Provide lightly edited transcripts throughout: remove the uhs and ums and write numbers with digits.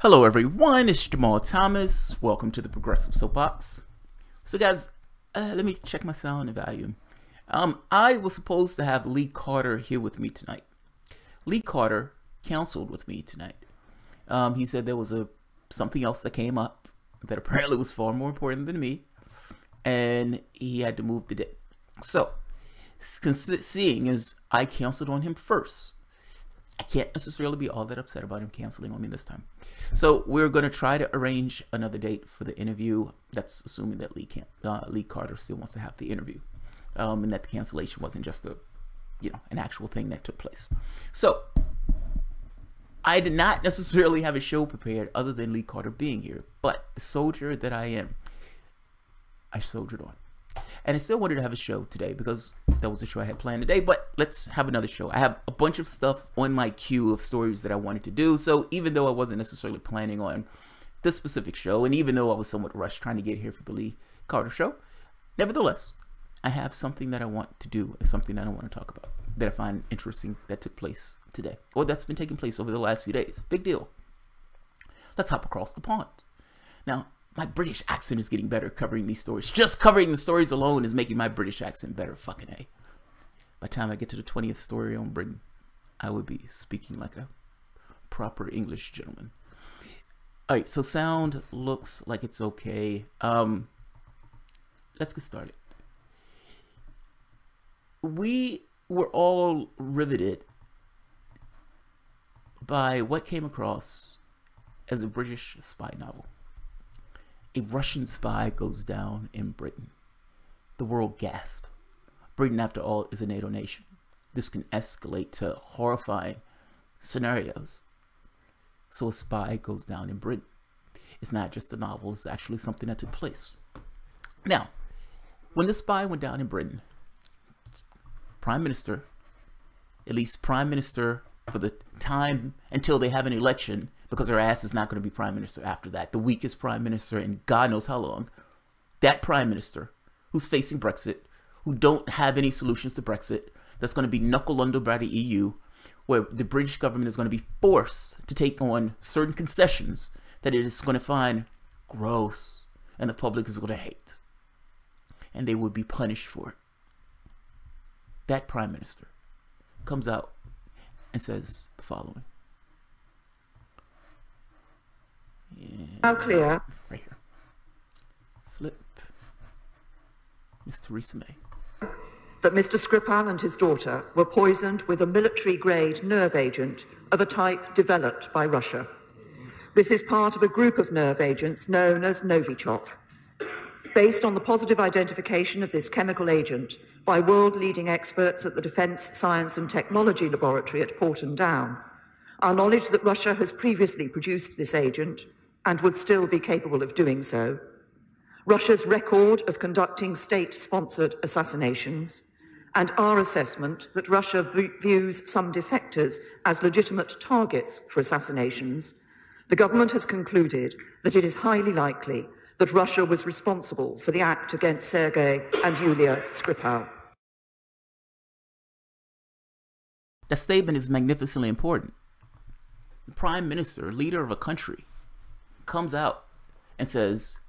Hello everyone, it's Jamal Thomas. Welcome to the Progressive Soapbox. So guys, let me check my sound and volume. I was supposed to have Lee Carter here with me tonight. Lee Carter counseled with me tonight. He said there was something else that came up that apparently was far more important than me, and he had to move the day. So, seeing as I counseled on him first, I can't necessarily be all that upset about him canceling on me this time. So we're going to try to arrange another date for the interview. That's assuming that Lee Carter still wants to have the interview, and that the cancellation wasn't just an actual thing that took place. So I did not necessarily have a show prepared other than Lee Carter being here, but the soldier that I am, I soldiered on. And I still wanted to have a show today because that was the show I had planned today, but let's have another show. I have a bunch of stuff on my queue of stories that I wanted to do. So even though I wasn't necessarily planning on this specific show, and even though I was somewhat rushed trying to get here for the Lee Carter show, nevertheless, I have something that I want to do and something that I want to talk about that I find interesting that took place today, or that's been taking place over the last few days. Big deal. Let's hop across the pond. Now, my British accent is getting better covering these stories. Just covering the stories alone is making my British accent better. Fucking A. By the time I get to the 20th story on Britain, I would be speaking like a proper English gentleman. Alright, so sound looks like it's okay. Let's get started. We were all riveted by what came across as a British spy novel. A Russian spy goes down in Britain. The world gasps. Britain, after all, is a NATO nation. This can escalate to horrifying scenarios. So a spy goes down in Britain. It's not just a novel, it's actually something that took place. Now, when the spy went down in Britain, Prime Minister, at least Prime Minister for the time until they have an election, because her ass is not going to be Prime Minister after that. The weakest Prime Minister in God knows how long. That Prime Minister who's facing Brexit, who don't have any solutions to Brexit, that's going to be knuckled under by the EU, where the British government is going to be forced to take on certain concessions that it is going to find gross and the public is going to hate. And they will be punished for it. That Prime Minister comes out and says the following. How clear? Right here. Flip. Miss Theresa May. That Mr. Skripal and his daughter were poisoned with a military-grade nerve agent of a type developed by Russia. This is part of a group of nerve agents known as Novichok. Based on the positive identification of this chemical agent by world-leading experts at the Defence Science and Technology Laboratory at Porton Down, our knowledge that Russia has previously produced this agent and would still be capable of doing so, Russia's record of conducting state-sponsored assassinations, and our assessment that Russia views some defectors as legitimate targets for assassinations, the government has concluded that it is highly likely that Russia was responsible for the act against Sergei and Yulia Skripal. That statement is magnificently important. The Prime Minister, leader of a country, comes out and says,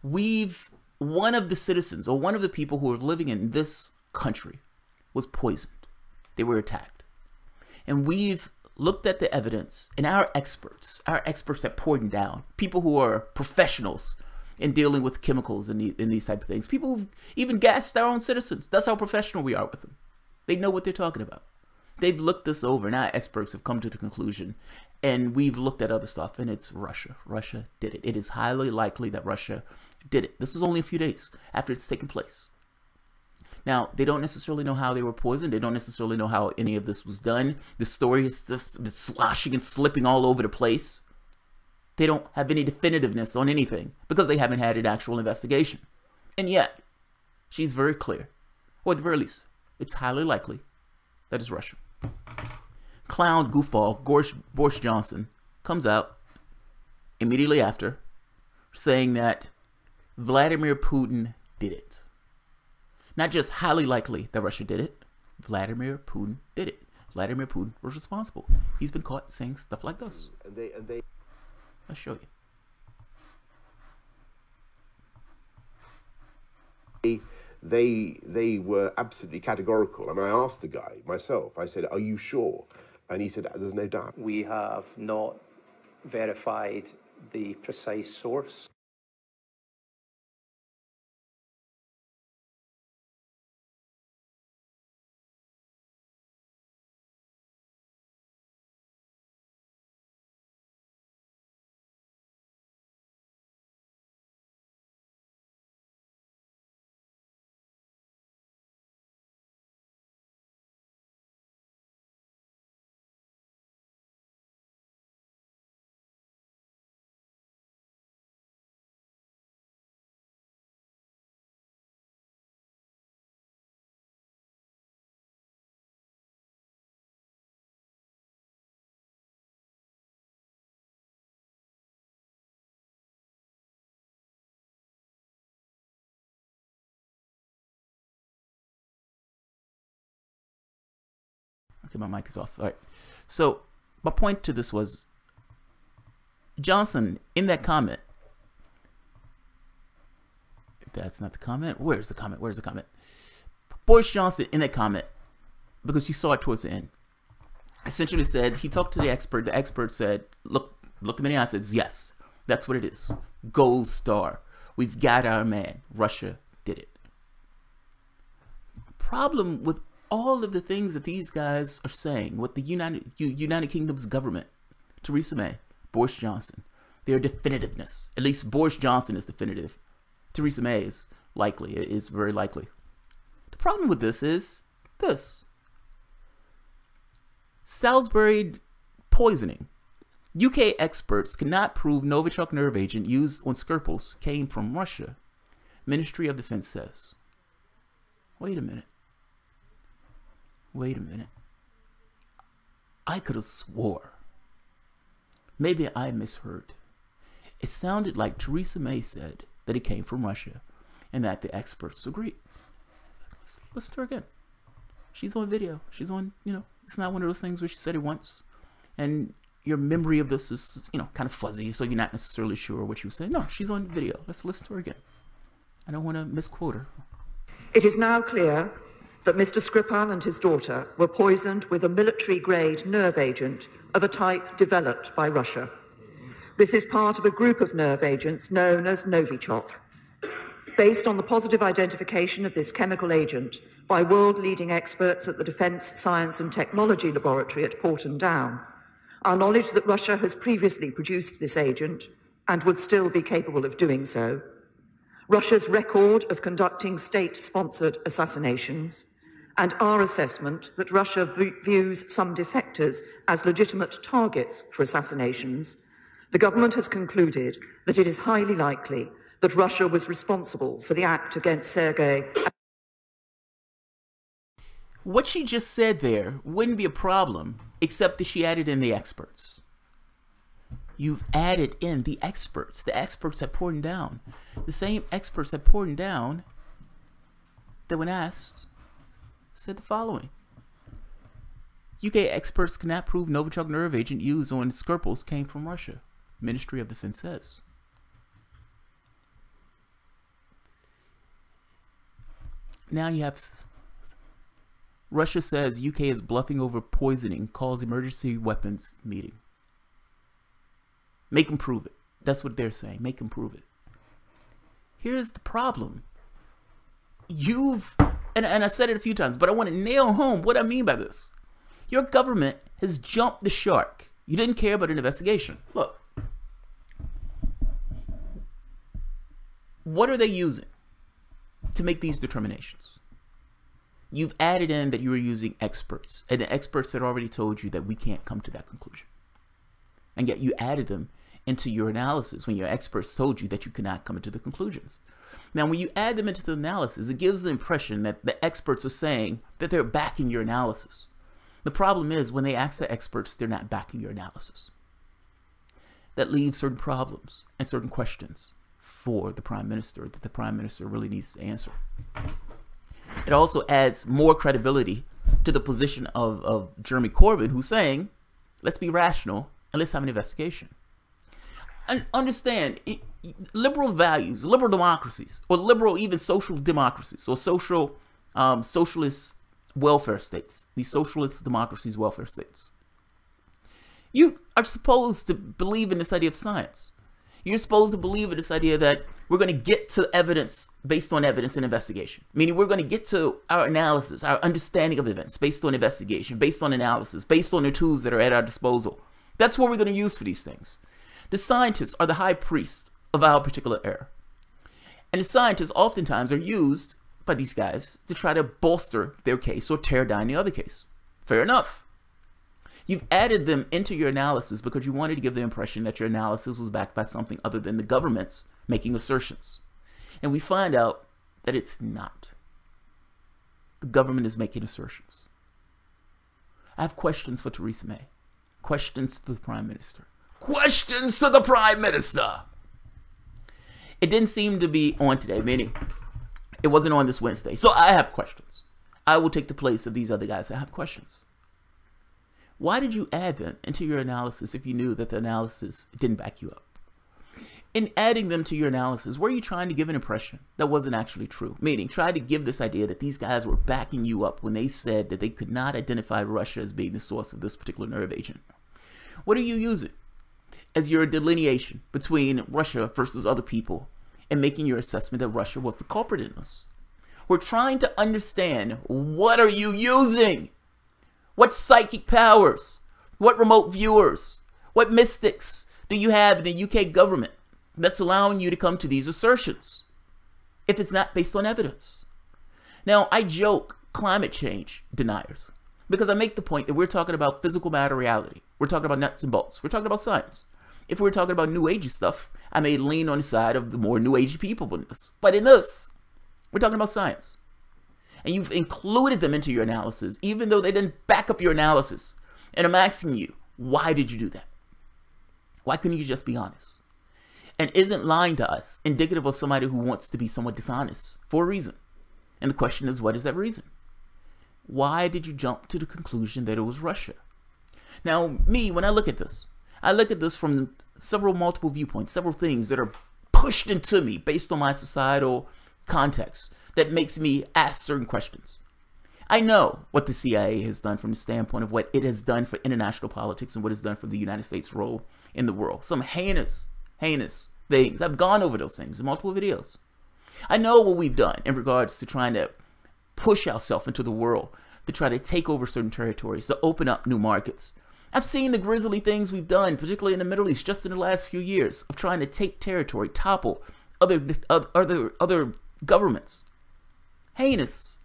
one of the citizens or one of the people who are living in this country was poisoned. They were attacked. And we've looked at the evidence, and our experts at Porton Down, people who are professionals in dealing with chemicals and these type of things, people who've even gassed our own citizens. That's how professional we are with them. They know what they're talking about. They've looked this over, and our experts have come to the conclusion, and we've looked at other stuff, and it's Russia. Russia did it. It is highly likely that Russia did it. This was only a few days after it's taken place. Now, they don't necessarily know how they were poisoned. They don't necessarily know how any of this was done. The story is just sloshing and slipping all over the place. They don't have any definitiveness on anything because they haven't had an actual investigation. And yet, she's very clear, or at the very least, it's highly likely that it's Russia. Clown goofball Boris Johnson comes out immediately after saying that Vladimir Putin did it. Not just highly likely that Russia did it, Vladimir Putin did it. Vladimir Putin was responsible. He's been caught saying stuff like this. I'll show you. They were absolutely categorical. I mean, I asked the guy myself, I said, are you sure? And he said, there's no doubt. We have not verified the precise source. Okay, my mic is off. All right. So my point to this was Johnson in that comment. That's not the comment. Where's the comment? Where's the comment? Boris Johnson in that comment, because you saw it towards the end, essentially said, he talked to the expert. The expert said, look him in the eye and says, yes, that's what it is. Gold star. We've got our man. Russia did it. Problem with all of the things that these guys are saying, what the United Kingdom's government, Theresa May, Boris Johnson, their definitiveness. At least Boris Johnson is definitive. Theresa May is likely, is very likely. The problem with this is this. Salisbury poisoning. UK experts cannot prove Novichok nerve agent used on Skripals came from Russia. Ministry of Defense says. Wait a minute. Wait a minute. I could have swore. Maybe I misheard. It sounded like Theresa May said that it came from Russia and that the experts agreed. Let's listen to her again. She's on video. She's on, it's not one of those things where she said it once and your memory of this is, kind of fuzzy, so you're not necessarily sure what she was saying. No, she's on video. Let's listen to her again. I don't want to misquote her. It is now clear that Mr. Skripal and his daughter were poisoned with a military-grade nerve agent of a type developed by Russia. This is part of a group of nerve agents known as Novichok. Based on the positive identification of this chemical agent by world-leading experts at the Defence Science and Technology Laboratory at Porton Down, our knowledge that Russia has previously produced this agent and would still be capable of doing so, Russia's record of conducting state-sponsored assassinations, and our assessment that Russia views some defectors as legitimate targets for assassinations, the government has concluded that it is highly likely that Russia was responsible for the act against Sergei. What she just said there wouldn't be a problem, except that she added in the experts. You've added in the experts at Porton Down. The same experts at Porton Down that when asked said the following. UK experts cannot prove Novichok nerve agent used on Skripals came from Russia. Ministry of Defense says. Now you have Russia says UK is bluffing over poisoning, calls emergency weapons meeting. Make them prove it. That's what they're saying. Make them prove it. Here's the problem. And I said it a few times, but I want to nail home what I mean by this. Your government has jumped the shark. You didn't care about an investigation. Look. What are they using to make these determinations? You've added in that you were using experts, and the experts had already told you that we can't come to that conclusion. And yet you added them into your analysis when your experts told you that you cannot come into the conclusions. Now, when you add them into the analysis, it gives the impression that the experts are saying that they're backing your analysis. The problem is when they ask the experts, they're not backing your analysis. That leaves certain problems and certain questions for the Prime Minister that the Prime Minister really needs to answer. It also adds more credibility to the position of Jeremy Corbyn, who's saying, let's be rational and let's have an investigation. And understand, liberal values, liberal democracies, or liberal even social democracies, or social socialist welfare states, these socialist democracies, welfare states. You are supposed to believe in this idea of science. You're supposed to believe in this idea that we're going to get to evidence based on evidence and investigation. Meaning we're going to get to our analysis, our understanding of events based on investigation, based on analysis, based on the tools that are at our disposal. That's what we're going to use for these things. The scientists are the high priest of our particular era. And the scientists oftentimes are used by these guys to try to bolster their case or tear down the other case. Fair enough. You've added them into your analysis because you wanted to give the impression that your analysis was backed by something other than the government's making assertions. And we find out that it's not. The government is making assertions. I have questions for Theresa May. Questions to the Prime Minister. Questions to the Prime Minister! It didn't seem to be on today, meaning it wasn't on this Wednesday. So I have questions. I will take the place of these other guys that have questions. Why did you add them into your analysis if you knew that the analysis didn't back you up? In adding them to your analysis, were you trying to give an impression that wasn't actually true? Meaning, try to give this idea that these guys were backing you up when they said that they could not identify Russia as being the source of this particular nerve agent. What are you using as your delineation between Russia versus other people and making your assessment that Russia was the culprit in this? We're trying to understand, what are you using? What psychic powers, what remote viewers, what mystics do you have in the UK government that's allowing you to come to these assertions if it's not based on evidence? Now, I joke climate change deniers because I make the point that we're talking about physical matter reality. We're talking about nuts and bolts. We're talking about science. If we're talking about new agey stuff, I may lean on the side of the more new agey people in this. But in this, we're talking about science. And you've included them into your analysis, even though they didn't back up your analysis. And I'm asking you, why did you do that? Why couldn't you just be honest? And isn't lying to us indicative of somebody who wants to be somewhat dishonest for a reason? And the question is, what is that reason? Why did you jump to the conclusion that it was Russia? Now, me, when I look at this from multiple viewpoints, several things that are pushed into me based on my societal context that makes me ask certain questions. I know what the CIA has done from the standpoint of what it has done for international politics and what it's done for the United States' role in the world. Some heinous things. I've gone over those things in multiple videos. I know what we've done in regards to trying to push ourselves into the world, to try to take over certain territories, to open up new markets. I've seen the grisly things we've done, particularly in the Middle East, just in the last few years, of trying to take territory, topple other governments. Heinous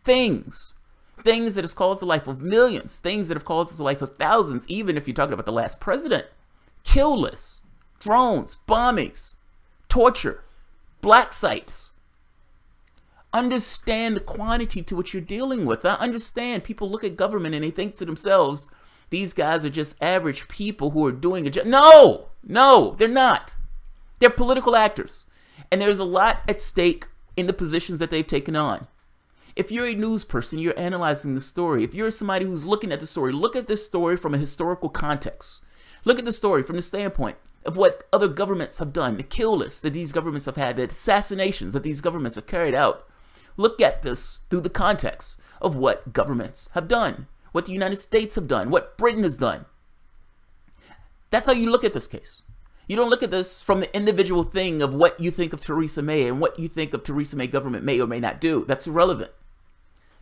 things that has caused the life of millions, things that have caused the life of thousands, even if you're talking about the last president. Kill lists, drones, bombings, torture, black sites. Understand the quantity to which you're dealing with. I understand people look at government and they think to themselves, these guys are just average people who are doing a job. No, they're not. They're political actors. And there's a lot at stake in the positions that they've taken on. If you're a news person, you're analyzing the story. If you're somebody who's looking at the story, look at this story from a historical context. Look at the story from the standpoint of what other governments have done, the kill lists that these governments have had, the assassinations that these governments have carried out. Look at this through the context of what governments have done, what the United States have done, what Britain has done. That's how you look at this case. You don't look at this from the individual thing of what you think of Theresa May and what you think of Theresa May government may or may not do. That's irrelevant.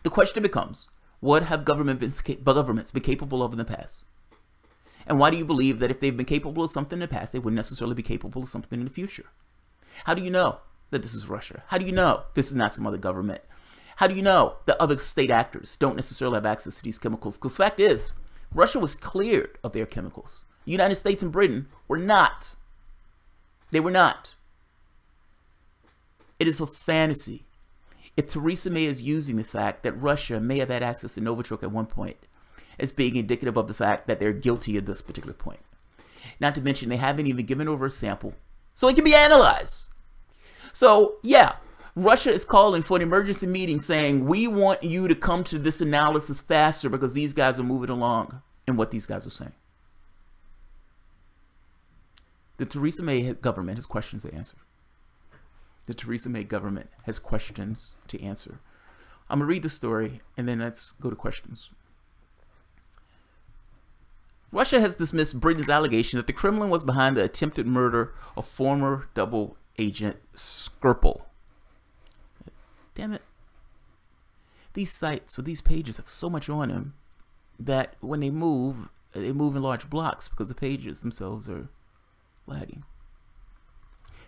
The question becomes, what have governments been capable of in the past? And why do you believe that if they've been capable of something in the past, they wouldn't necessarily be capable of something in the future? How do you know that this is Russia? How do you know this is not some other government? How do you know that other state actors don't necessarily have access to these chemicals? Because the fact is, Russia was cleared of their chemicals. The United States and Britain were not. They were not. It is a fantasy. If Theresa May is using the fact that Russia may have had access to Novichok at one point as being indicative of the fact that they're guilty at this particular point. Not to mention they haven't even given over a sample so it can be analyzed. So yeah, Russia is calling for an emergency meeting saying, we want you to come to this analysis faster because these guys are moving along in what these guys are saying. The Theresa May government has questions to answer. The Theresa May government has questions to answer. I'm going to read the story, and then let's go to questions. Russia has dismissed Britain's allegation that the Kremlin was behind the attempted murder of former double agent Skripal. Damn it. These sites or these pages have so much on them that when they move in large blocks because the pages themselves are lagging.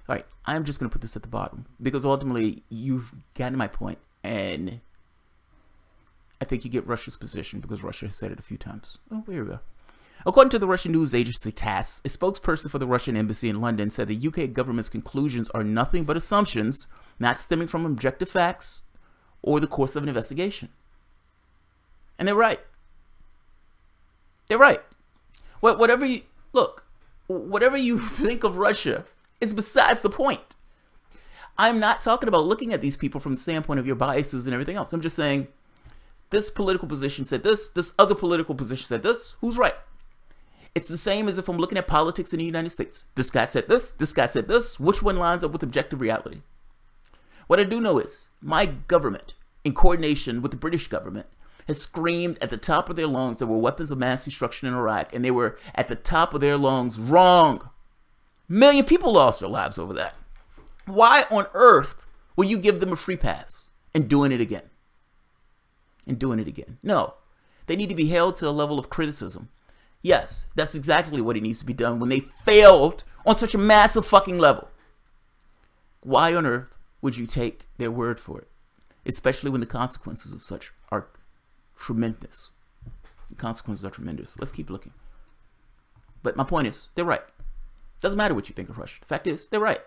All right, I'm just going to put this at the bottom because ultimately you've gotten my point, and I think you get Russia's position because Russia has said it a few times. Oh, here we go. According to the Russian news agency TASS, a spokesperson for the Russian embassy in London said the UK government's conclusions are nothing but assumptions, not stemming from objective facts or the course of an investigation. And they're right. They're right. Whatever you think of Russia is besides the point. I'm not talking about looking at these people from the standpoint of your biases and everything else. I'm just saying this political position said this other political position said this. Who's right? It's the same as if I'm looking at politics in the United States. This guy said this guy said this. Which one lines up with objective reality? What I do know is my government, in coordination with the British government, has screamed at the top of their lungs there were weapons of mass destruction in Iraq, and they were at the top of their lungs wrong. A million people lost their lives over that. Why on earth will you give them a free pass and doing it again? No, they need to be held to a level of criticism. Yes, that's exactly what it needs to be done when they failed on such a massive fucking level. Why on earth would you take their word for it? Especially when the consequences of such are tremendous. The consequences are tremendous. Let's keep looking. But my point is, they're right. Doesn't matter what you think of Russia. The fact is, they're right.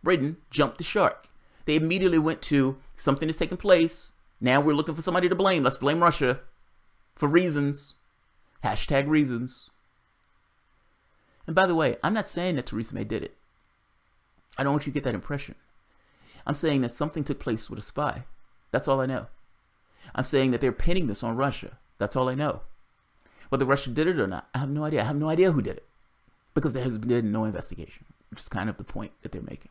Britain jumped the shark. They immediately went to something that's taken place. Now we're looking for somebody to blame. Let's blame Russia for reasons. Hashtag reasons. And by the way, I'm not saying that Theresa May did it. I don't want you to get that impression. I'm saying that something took place with a spy. That's all I know. I'm saying that they're pinning this on Russia. That's all I know. Whether Russia did it or not, I have no idea. I have no idea who did it. Because there has been no investigation, which is kind of the point that they're making.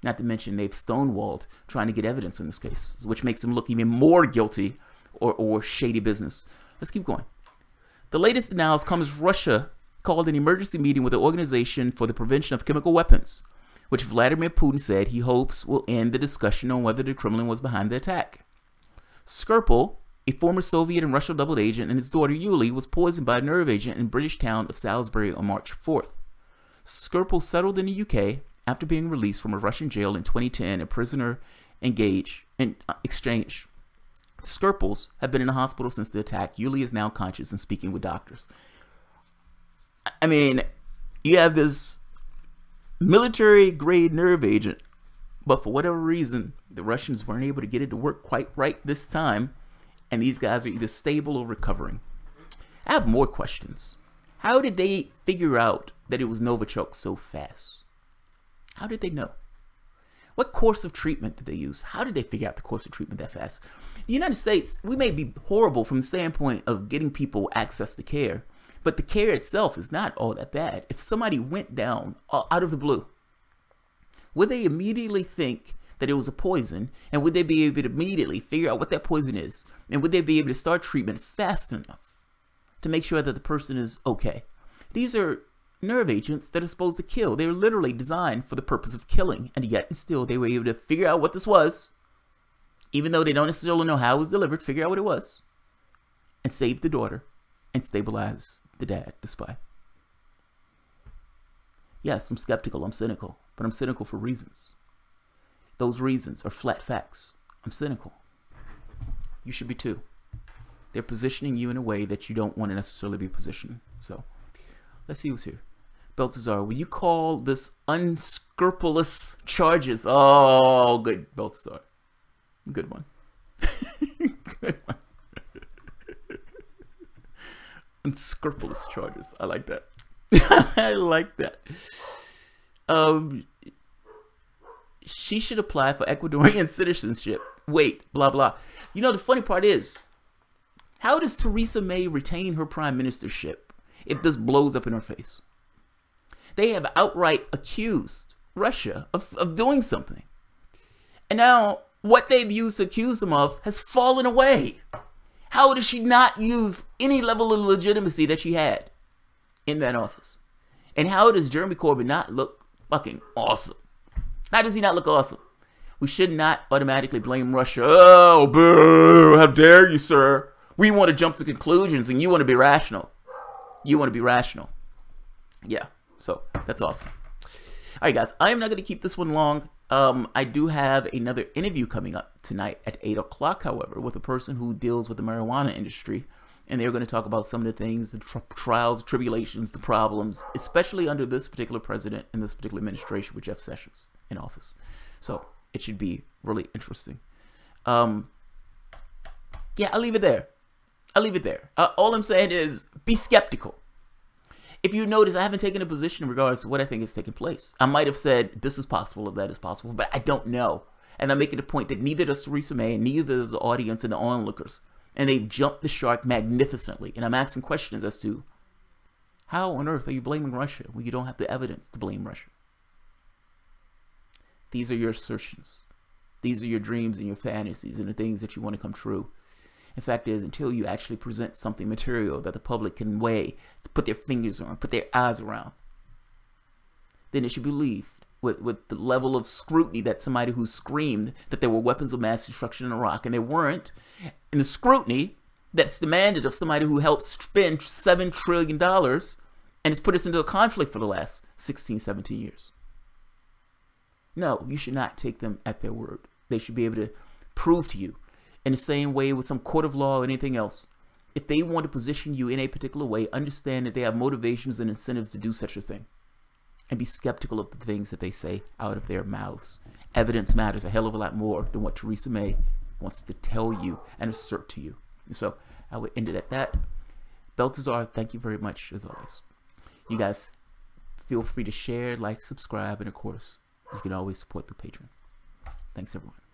Not to mention they've stonewalled trying to get evidence in this case, which makes them look even more guilty or shady business. Let's keep going. The latest denials come as Russia called an emergency meeting with the Organization for the Prevention of Chemical Weapons, which Vladimir Putin said he hopes will end the discussion on whether the Kremlin was behind the attack. Skripal, a former Soviet and Russian double agent, and his daughter Yulia was poisoned by a nerve agent in the British town of Salisbury on March 4th. Skripal settled in the UK after being released from a Russian jail in 2010, a prisoner engaged in exchange. The Skripals have been in the hospital since the attack. Yulia is now conscious and speaking with doctors. I mean, you have this military-grade nerve agent, but for whatever reason, the Russians weren't able to get it to work quite right this time, and these guys are either stable or recovering. I have more questions. How did they figure out that it was Novichok so fast? How did they know? What course of treatment did they use? How did they figure out the course of treatment that fast? The United States, we may be horrible from the standpoint of getting people access to care, but the care itself is not all that bad. If somebody went down out of the blue, would they immediately think that it was a poison? And would they be able to immediately figure out what that poison is? And would they be able to start treatment fast enough to make sure that the person is okay? These are nerve agents that are supposed to kill. They're literally designed for the purpose of killing. And yet and still they were able to figure out what this was, even though they don't necessarily know how it was delivered, figure out what it was, and save the daughter and stabilize the dad, the spy. Yes, I'm skeptical, I'm cynical, but I'm cynical for reasons. Those reasons are flat facts. I'm cynical. You should be too. They're positioning you in a way that you don't want to necessarily be positioned. So, let's see who's here. Baltazar, will you call this unscrupulous charges? Oh, good, Baltazar. Good one. Good one. Unscrupulous charges. I like that. I like that. She should apply for Ecuadorian citizenship. Wait, blah, blah. You know, the funny part is, how does Theresa May retain her prime ministership if this blows up in her face? They have outright accused Russia of doing something. And now what they've used to accuse them of has fallen away. How does she not use any level of legitimacy that she had in that office? And how does Jeremy Corbyn not look fucking awesome? How does he not look awesome? We should not automatically blame Russia. Oh, boo, how dare you, sir? We want to jump to conclusions and you want to be rational. You want to be rational. Yeah, so that's awesome. All right, guys, I am not going to keep this one long. I do have another interview coming up tonight at 8 o'clock, however, with a person who deals with the marijuana industry. And they're going to talk about some of the things, the trials, tribulations, the problems, especially under this particular president and this particular administration with Jeff Sessions in office. So it should be really interesting. Yeah, I'll leave it there. I'll leave it there. All I'm saying is be skeptical. If you notice, I haven't taken a position in regards to what I think is taking place. I might have said this is possible or that is possible, but I don't know. And I'm making a point that neither does Theresa May and neither does the audience and the onlookers. And they've jumped the shark magnificently. And I'm asking questions as to how on earth are you blaming Russia when you don't have the evidence to blame Russia? These are your assertions. These are your dreams and your fantasies and the things that you want to come true. The fact is, until you actually present something material that the public can weigh, put their fingers on, put their eyes around, then it should be believed with the level of scrutiny that somebody who screamed that there were weapons of mass destruction in Iraq, and there weren't, and the scrutiny that's demanded of somebody who helped spend $7 trillion and has put us into a conflict for the last 16, 17 years. No, you should not take them at their word. They should be able to prove to you in the same way with some court of law or anything else. If they want to position you in a particular way, understand that they have motivations and incentives to do such a thing. And be skeptical of the things that they say out of their mouths. Evidence matters a hell of a lot more than what Theresa May wants to tell you and assert to you. And so I would end it at that. Baltazar, thank you very much as always. You guys feel free to share, like, subscribe, and of course, you can always support the Patreon. Thanks everyone.